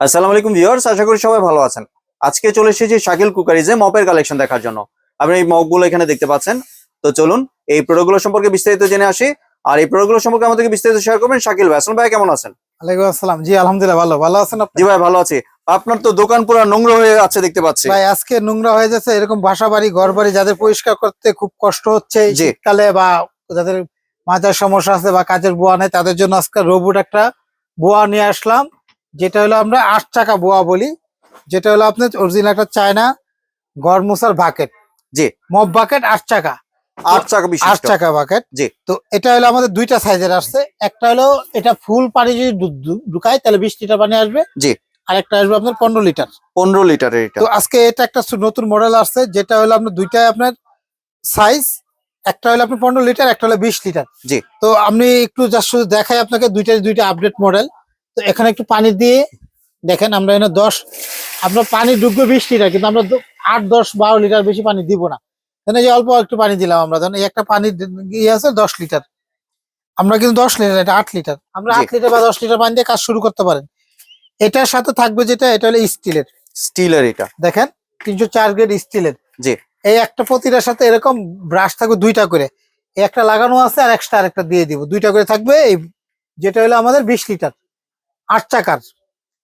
আসসালামু আলাইকুম ভিউয়ার্স, আশা করি সবাই ভালো আছেন। আজকে চলে এসেছি শাকিল কুকারিজে মপের কালেকশন দেখার জন্য। আপনি এই মপগুলো এখানে দেখতে পাচ্ছেন। তো চলুন এই প্রোডাক্টগুলো সম্পর্কে বিস্তারিত জেনে আসি। আর এই প্রোডাক্টগুলো সম্পর্কে আমাদেরকে বিস্তারিত শেয়ার করবেন শাকিল ভাই। আসসালাম ভাই, কেমন আছেন? ওয়ালাইকুম আসসালাম। জি আলহামদুলিল্লাহ, ভালো আছেন আপনি? জি ভাই, ভালো আছি। আপনার তো দোকান পুরো নোংরা হয়ে আছে দেখতে পাচ্ছি। ভাই আজকে নোংরা হয়ে যাচ্ছে, এরকম বাসা বাড়ি ঘর বাড়ি যাদের পরিষ্কার করতে খুব কষ্ট হচ্ছে এই জি। শীতকালে, বা যাদের মাথার সমস্যা আছে বা কাজের বুয়া নেই, তাদের জন্য আজকে রোবট একটা বুয়া নিয়ে আসলাম, যেটা হলো আমরা 8 টাকা বুয়া বলি, যেটা হলো আপনার অরিজিনাল একটা চায়না ঘর মোছার বাকেট। জি। মপ বাকেট 8 টাকা। 8 চাকা 8 বিশিষ্ট। টাকা বাকেট। জি। তো এটা হলো আমাদের দুইটা সাইজের আসছে। একটা হলো এটা ফুল পানি যদি ঢুকায় তাহলে 20 লিটার পানি আসবে। জি। আর একটা আসবে আপনার 15 লিটার। 15 লিটারের এটা। তো আজকে এটা একটা নতুন মডেল আসছে, যেটা হলো আপনার দুইটাই আপনার সাইজ, একটা হলো আপনার 15 লিটার, একটা হলো 20 লিটার। জি। তো আমি একটু জাস্ট শুধু দেখাই আপনাকে, দুইটা আপডেট মডেল। তো এখানে একটু পানি দিয়ে দেখেন, আমরা এখানে 10 আপনার পানি ঢুকবে 20 লিটার, কিন্তু আমরা 8, 10, 12 লিটার বেশি পানি দিব না। এখানে যে অল্প একটু পানি দিলাম আমরা, ধরেন এই একটা পানি ইয়ে আছে 10 লিটার, আমরা কিন্তু 10 লিটার, এটা 8 লিটার, আমরা 8 লিটার বা 10 লিটার পানি দিয়ে কাজ শুরু করতে পারেন। এটার সাথে থাকবে যেটা, এটা হলো স্টিলের এটা দেখেন 304 গ্রেড স্টিলের। জি। এই একটা প্রতিটার সাথে এরকম ব্রাশ থাকবে দুইটা করে, এই একটা লাগানো আছে আর এক্সট্রা আরেকটা দিয়ে দিব, দুইটা করে থাকবে। এই যেটা হলো আমাদের 20 লিটার 8 চাকার।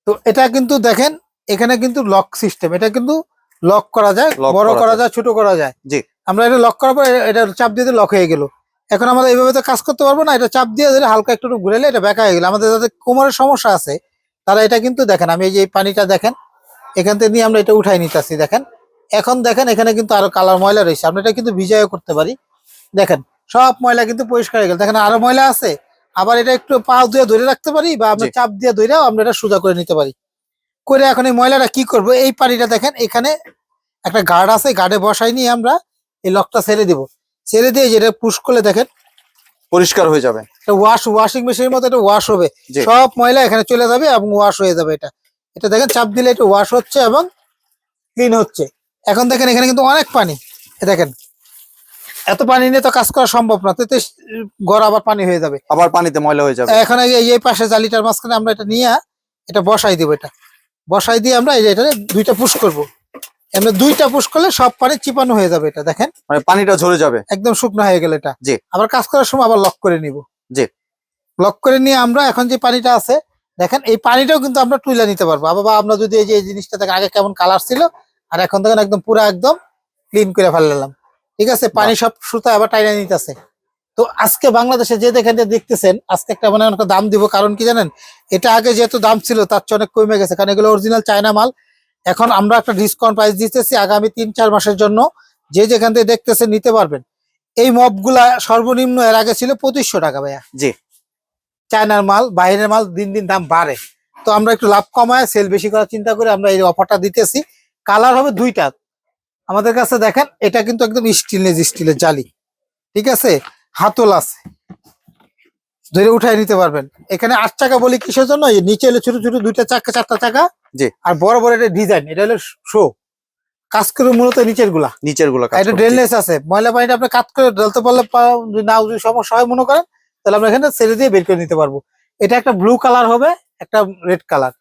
তো এটা কিন্তু দেখেন এখানে কিন্তু লক সিস্টেম, এটা কিন্তু লক করা যায়, বড় করা যায়, ছোট করা যায়। জি। আমরা এটা লক করার পর এটা চাপ দিয়ে লক হয়ে গেল। এখন আমরা এইভাবে তো কাজ করতে পারবো না, এটা চাপ দিয়ে ধরে হালকা একটু ঘুরেলে এটা বেঁকা হয়ে গেল। আমাদের যাদের কোমরের সমস্যা আছে তারা এটা কিন্তু দেখেন, আমি এই যে পানিটা দেখেন এখান থেকে নিয়ে আমরা এটা উঠাই নিতেছি দেখেন। এখন দেখেন এখানে কিন্তু আরো কালার ময়লা রয়েছে, আমরা এটা কিন্তু ভিজাইও করতে পারি। দেখেন সব ময়লা কিন্তু পরিষ্কার হয়ে গেল। দেখেন আরো ময়লা আছে, আবার এটা একটু পা দিয়ে ধরে রাখতে পারি, বা আমরা চাপ দিয়ে ধরেও আমরা এটা সোজা করে নিতে পারি। করে এখন এই ময়লাটা কি করব, এই পানিটা দেখেন এখানে একটা গার্ড আছে, গার্ডে বসাই নিয়ে আমরা এই লকটা ছেড়ে দিব, ছেড়ে দিয়ে যেটা পুশ করলে দেখেন পরিষ্কার হয়ে যাবে। এটা ওয়াশিং মেশিনের মতো এটা ওয়াশ হবে, সব ময়লা এখানে চলে যাবে এবং ওয়াশ হয়ে যাবে। এটা এটা দেখেন চাপ দিলে এটা ওয়াশ হচ্ছে এবং ক্লিন হচ্ছে। এখন দেখেন এখানে কিন্তু অনেক পানি, দেখেন এত পানি নিয়ে তো কাজ করা সম্ভব না, তো গড় আবার পানি হয়ে যাবে, আবার পানিতে ময়লা হয়ে যাবে। এখন এই পাশে জালিটার মাঝখানে আমরা এটা নিয়ে এটা বসাই দিব, এটা বসাই দিয়ে আমরা এই যে এটা দুইটা পুশ করবো, আমরা দুইটা পুশ করলে সব পানি চিপানো হয়ে যাবে। এটা দেখেন মানে পানিটা ঝরে যাবে, একদম শুকনো হয়ে গেল এটা। জি। আবার কাজ করার সময় আবার লক করে নিব। জি। লক করে নিয়ে আমরা এখন যে পানিটা আছে দেখেন, এই পানিটাও কিন্তু আমরা তুলে নিতে পারবো। আবার আমরা যদি এই যে এই জিনিসটা দেখেন আগে কেমন কালার ছিল আর এখন দেখেন একদম পুরো একদম ক্লিন করে ফেললাম, ঠিক আছে। পানি সব সুতা আবার টাইনা নিতেছে। তো আজকে বাংলাদেশে যে দেখেন দেখতেছেন, আজকে একটা মানে অনেক দাম দিব, কারণ কি জানেন, এটা আগে যেহেতু দাম ছিল তার চেয়ে অনেক কমে গেছে, কারণ এগুলো অরিজিনাল চায়না মাল। এখন আমরা একটা ডিসকাউন্ট প্রাইস দিতেছি আগামী 3-4 মাসের জন্য, যে যেখান থেকে দেখতেছেন নিতে পারবেন। এই মপগুলা সর্বনিম্ন এর আগে ছিল 2500 টাকা ভাইয়া। জি। চায়নার মাল, বাইরের মাল দিন দিন দাম বাড়ে, তো আমরা একটু লাভ কমায় সেল বেশি করার চিন্তা করে আমরা এই অফারটা দিতেছি। কালার হবে দুইটা আমাদের কাছে, দেখেন এটা কিন্তু একদম স্টিলের জালি, ঠিক আছে, হাতল আছে, ধরে উঠাই নিতে পারবেন। এখানে 8 চাকা বলি কিসের জন্য, নিচে হলো ছোট ছোট দুইটা চাকা, 4টা চাকা, জি। আর বড় বড় এটা ডিজাইন, এটা হলো শো কাজ করে মূলত নিচের গুলা, এটা ড্রেনলেস আছে, ময়লা পানিটা আপনি কাজ করে ঢালতে পারলে না, যদি সমস্যা হয় মনে করেন তাহলে আমরা এখানে ছেড়ে দিয়ে বের করে নিতে পারবো। এটা একটা ব্লু কালার হবে, একটা রেড কালার,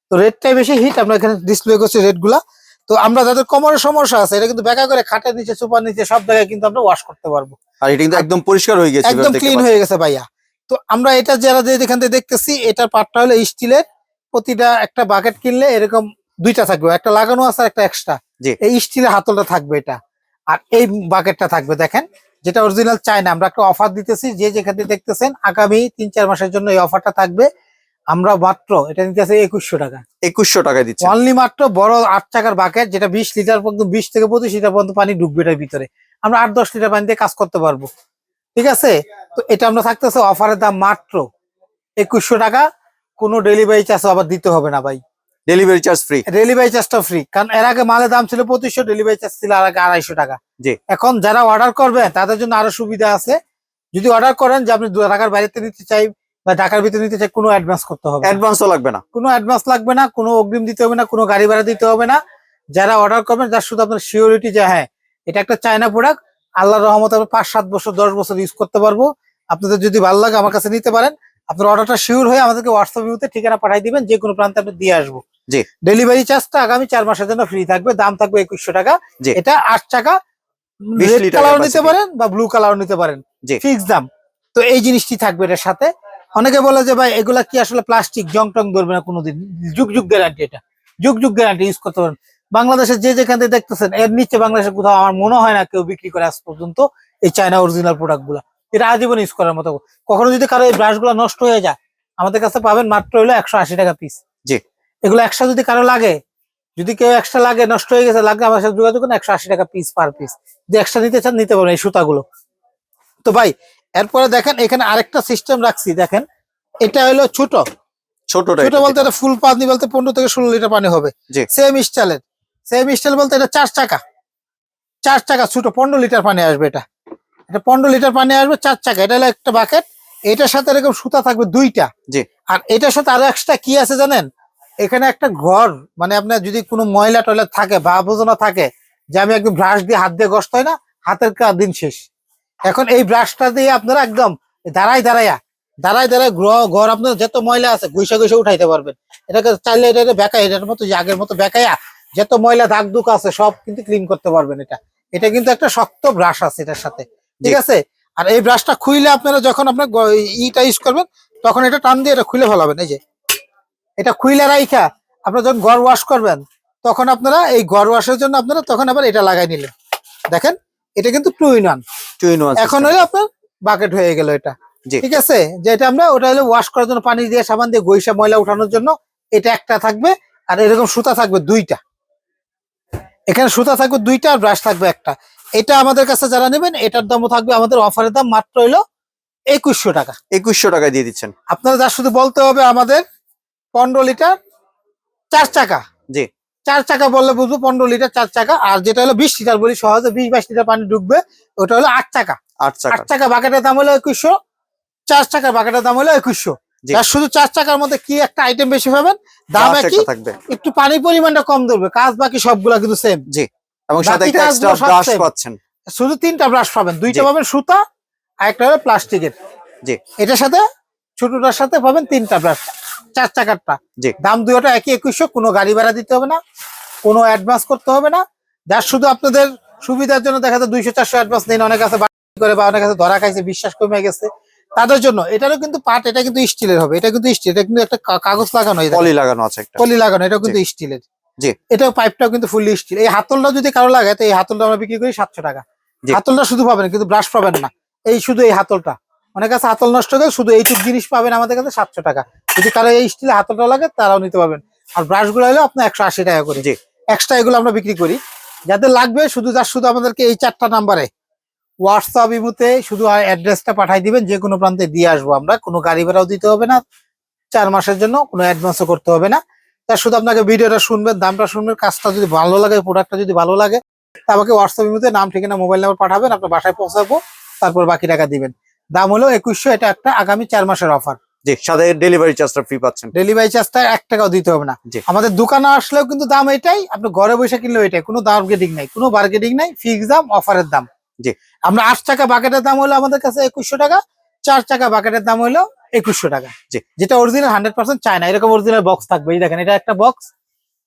তো রেডটাই বেশি হিট, আমরা এখানে ডিসপ্লে করছি রেড গুলা। তো আমরা যাদের কোমরের সমস্যা আছে এটা কিন্তু বেকা করে খাটের নিচে, সুপার নিচে সব জায়গায় কিন্তু আমরা ওয়াশ করতে পারবো। আর এটা কিন্তু একদম পরিষ্কার হয়ে গেছে, একদম ক্লিন হয়ে গেছে ভাইয়া। তো আমরা এটা যারা যেখান থেকে দেখতেছি, এটার পার্টটা হলো স্টিলের, প্রতিটা একটা বাকেট কিনলে এরকম দুইটা থাকবে, একটা লাগানো আছে আর একটা এক্সট্রা, এই স্টিলের হাতলটা থাকবে এটা, আর এই বাকেটটা থাকবে দেখেন, যেটা অরিজিনাল চায়না। আমরা একটা অফার দিতেছি, যে যেখান থেকে দেখতেছেন আগামী 3-4 মাসের জন্য এই অফারটা থাকবে। আমরা মাত্র এটা নিতেছি 2100 টাকা, 2100 টাকায় দিচ্ছি অনলি মাত্র। বড় 8 চাকার বাকেট, যেটা 20 লিটার পর্যন্ত, 20 থেকে 25 লিটার পর্যন্ত পানি ঢুকবে এটার ভিতরে, আমরা 8-10 লিটার পানি দিয়ে কাজ করতে পারবো, ঠিক আছে। তো এটা আমরা থাকতেছে অফারের দাম মাত্র 2100 টাকা, কোনো ডেলিভারি চার্জ আবার দিতে হবে না ভাই, ডেলিভারি চার্জ ফ্রি, ডেলিভারি চার্জটা ফ্রি। কারণ এর আগে মালের দাম ছিল 2500, ডেলিভারি চার্জ ছিল আর আগে 250 টাকা। এখন যারা অর্ডার করবেন তাদের জন্য আরো সুবিধা আছে, যদি অর্ডার করেন যে আপনি ঢাকার বাইরে নিতে চাই বা ঢাকার ভিতরে নিতে চাই, কোনো অ্যাডভান্স করতে হবে, অ্যাডভান্সও লাগবে না, কোনো অ্যাডভান্স লাগবে না, কোনো অগ্রিম দিতে হবে না, কোনো গাড়ি ভাড়া দিতে হবে না। যারা অর্ডার করবেন তার শুধু আপনার সিওরিটি, যে হ্যাঁ এটা একটা চায়না প্রোডাক্ট, আল্লাহর রহমতে আমরা 5-7 বছর 10 বছর ইউজ করতে পারবো। আপনাদের যদি ভালো লাগে আমার কাছে নিতে পারেন, আপনার অর্ডারটা শিওর হয়ে আমাদেরকে হোয়াটসঅ্যাপ ঠিকানা পাঠিয়ে দিবেন, যে কোনো প্রান্তে আপনি দিয়ে আসবো। জি। ডেলিভারি চার্জটা আগামী 4 মাসের জন্য ফ্রি থাকবে, দাম থাকবে 2100 টাকা। জি। এটা 8 চাকা, 20 রেড লিটার কালার নিতে capacity। পারেন বা ব্লু কালার নিতে পারেন, জি। ফিক্স দাম। তো এই জিনিসটি থাকবে এটার সাথে। অনেকে বলে যে ভাই এগুলা কি আসলে প্লাস্টিক, জং টং ধরবে না কোনোদিন, যুগ যুগ গ্যারান্টি, এটা যুগ যুগ গ্যারান্টি, ইউজ করতে পারেন। বাংলাদেশের যে যেখান থেকে দেখতেছেন এর নিচে বাংলাদেশের কোথাও আমার মনে হয় না কেউ বিক্রি করে আজ পর্যন্ত এই চায়না অরিজিনাল প্রোডাক্ট গুলা। এটা আজীবন ইউজ করার মতো। কখনো যদি কারো এই ব্রাশ গুলা নষ্ট হয়ে যায়, আমাদের কাছে পাবেন মাত্র হলো 180 টাকা পিস। জি। এগুলো একশো যদি কারো লাগে, যদি কেউ এক্সট্রা লাগে, নষ্ট হয়ে গেছে, লাগলে আমার সাথে যোগাযোগ করুন, 180 টাকা পিস পার পিস। যে এক্সট্রা নিতে চান নিতে পারবেন এই সুতাগুলো। তো ভাই এরপরে দেখেন এখানে আরেকটা সিস্টেম রাখছি, দেখেন এটা হলো ছোট ছোট ছোট বলতে এটা ফুল পানি বলতে 15 থেকে 16 লিটার পানি হবে। জি। সেম স্টাইল বলতে এটা 4 চাকা ছোট, 15 লিটার পানি আসবে। এটা 15 লিটার পানি আসবে, 4 চাকা। এটা হলো একটা বাকেট, এটার সাথে এরকম সুতা থাকবে 2টা। জি। আর এটার সাথে আরো এক্সট্রা কি আছে জানেন, এখানে একটা ঘর, মানে আপনার যদি কোনো ময়লা টয়লা থাকে বা আবর্জনা থাকে, যে আমি একদম ব্রাশ দিয়ে হাত দিয়ে ঘষতে হয় না, হাতের দিন শেষ। এখন এই ব্রাশটা দিয়ে আপনারা একদম দাঁড়ায় ঘর আপনার যত ময়লা আছে গুইসা উঠাইতে পারবেন। এটাকে চাইলে এটা বেকায়, এটার মতো আগের মতো বেকায়া যত ময়লা দাগ দুক আছে সব কিন্তু ক্লিন করতে পারবেন। এটা কিন্তু একটা শক্ত ব্রাশ আছে এটার সাথে, ঠিক আছে। আর এই ব্রাশটা খুইলে আপনারা যখন আপনার ইটা ইউজ করবেন, তখন এটা টান দিয়ে এটা খুলে ফেলাবেন। এই যে এটা খুইলে রাইখা আপনারা যখন ঘর ওয়াশ করবেন, তখন আপনারা এই ঘর ওয়াশের জন্য আপনারা তখন আবার এটা লাগাই নিলেন। দেখেন এটা কিন্তু 2 in 1। এখন হলে আপনার বাকেট হয়ে গেল এটা, ঠিক আছে। যেটা আমরা ওটা হলো ওয়াশ করার জন্য, পানি দিয়ে সাবান দিয়ে গইসা ময়লা উঠানোর জন্য এটা একটা থাকবে। আর এরকম সুতা থাকবে 2টা, এখানে সুতা থাকবে 2টা, আর ব্রাশ থাকবে একটা। এটা আমাদের কাছে যারা নেবেন, এটার দামও থাকবে আমাদের অফারের দাম মাত্র হলো 2100 টাকা। 2100 টাকায় দিয়ে দিচ্ছেন। আপনারা যা শুধু বলতে হবে আমাদের 15 লিটার 4 চাকা। জি। 4 চাকা বললে বুঝবো, 15 লিটার 4 চাকা। আর যেটা হলো 20 লিটার বলি সহজে, 20-22 লিটার পানি ঢুকবে, ওটা হলো 8 চাকা। 8 চাকা বাকেটের দাম হলো 2100, 4 চাকার বাকেটের দাম হলো 2100। আর শুধু 4 চাকার মধ্যে কি একটা আইটেম বেশি পাবেন, দাম একই, একটু পানির পরিমাণটা কম ধরবে, কাজ বাকি সবগুলা কিন্তু সেম। জি। এবং সাথে একটা এক্সট্রা ব্রাশ পাচ্ছেন, শুধু 3টা ব্রাশ পাবেন, 2টা পাবেন সুতা আর একটা হলো প্লাস্টিকের। জি। এটার সাথে ছোটটার সাথে পাবেন 3টা ব্রাশ, 4 চাকারটা। দাম দুইটা একই 2100। কোনো গাড়ি ভাড়া দিতে হবে না, কোনো অ্যাডভান্স করতে হবে না। যার শুধু আপনাদের সুবিধার জন্য দেখা যায় 200-400 অ্যাডভান্স নেই, অনেক কাছে করে বা অনেক কাছে ধরা খাইছে, বিশ্বাস কমে গেছে, তাদের জন্য। এটারও কিন্তু পার্ট, এটা কিন্তু স্টিলের হবে, এটা কিন্তু স্টিল, এটা কিন্তু একটা কাগজ লাগানো, পলি লাগানো আছে, একটা পলি লাগানো, এটাও কিন্তু স্টিলের। জি। এটাও পাইপটাও কিন্তু ফুললি স্টিল। এই হাতলটা যদি কারো লাগে, তো এই হাতলটা আমরা বিক্রি করি 700 টাকা। হাতলটা শুধু পাবেন, কিন্তু ব্রাশ পাবেন না, এই শুধু এই হাতলটা। অনেক কাছে হাতল নষ্ট হয়ে শুধু এইটুক জিনিস পাবেন আমাদের কাছে 700 টাকা। যদি কারো এই স্টিলের হাতলটা লাগে তারাও নিতে পারবেন। আর ব্রাশ গুলো হলো আপনার 180 টাকা করে এক্সট্রা, এগুলো আমরা বিক্রি করি। যাদের লাগবে শুধু আমাদেরকে এই 4টা নাম্বারে হোয়াটসঅ্যাপ ইমুতে শুধু অ্যাড্রেসটা পাঠাই দিবেন, যে কোনো প্রান্তে দিয়ে আসবো আমরা। কোনো গাড়ি ভাড়াও দিতে হবে না, 4 মাসের জন্য কোনো অ্যাডভান্সও করতে হবে না। তার শুধু আপনাকে ভিডিওটা শুনবেন, দামটা শুনবেন, কাজটা যদি ভালো লাগে, প্রোডাক্টটা যদি ভালো লাগে, তা আমাকে হোয়াটসঅ্যাপ ইমুতে নাম ঠিকানা মোবাইল নাম্বার পাঠাবেন, আপনার বাসায় পৌঁছাবো, তারপর বাকি টাকা দিবেন। দাম হলো 2100। এটা একটা আগামী 4 মাসের অফার। জি। সাথে ডেলিভারি চার্জটা ফ্রি পাচ্ছেন, ডেলিভারি চার্জটা 1 টাকাও দিতে হবে না। আমাদের দোকানে আসলেও কিন্তু দাম এটাই, আপনি ঘরে বসে কিনলেও এটাই, কোনো বার্গেনিং নাই, কোনো বার্গেনিং নাই, ফিক্স দাম, অফারের দাম। জি। আমরা 8 চাকা বাকেটের দাম হলো আমাদের কাছে 2100 টাকা, 4 চাকা বাকেটের দাম হলো 2100 টাকা। জি। যেটা অরিজিনাল 100% চায়না, এরকম অরিজিনাল বক্স থাকবে। এই দেখেন, এটা একটা বক্স,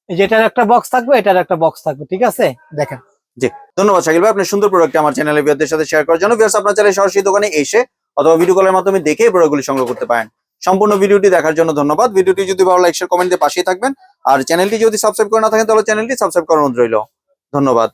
যেটার একটা বক্স থাকবে, এটার একটা বক্স থাকবে, ঠিক আছে। দেখেন। জি। ধন্যবাদ শাকিল ভাই, আপনার সুন্দর প্রোডাক্ট আমার চ্যানেলে ভিউয়ারদের সাথে শেয়ার করার জন্য। ভিউয়ার্স, আপনারা চাইলে সরাসরি দোকানে এসে অথবা ভিডিও কলের মাধ্যমে দেখে এই প্রোডাক্টগুলি সংগ্রহ করতে পারেন। সম্পূর্ণ ভিডিওটি দেখার জন্য ধন্যবাদ। ভিডিওটি যদি ভালো লাগে, শেয়ার, কমেন্ট দিয়ে পাশেই থাকবেন। আর চ্যানেলটি যদি সাবস্ক্রাইব করে না থাকেন, তাহলে চ্যানেলটি সাবস্ক্রাইব করার অনুরোধ রইল। ধন্যবাদ।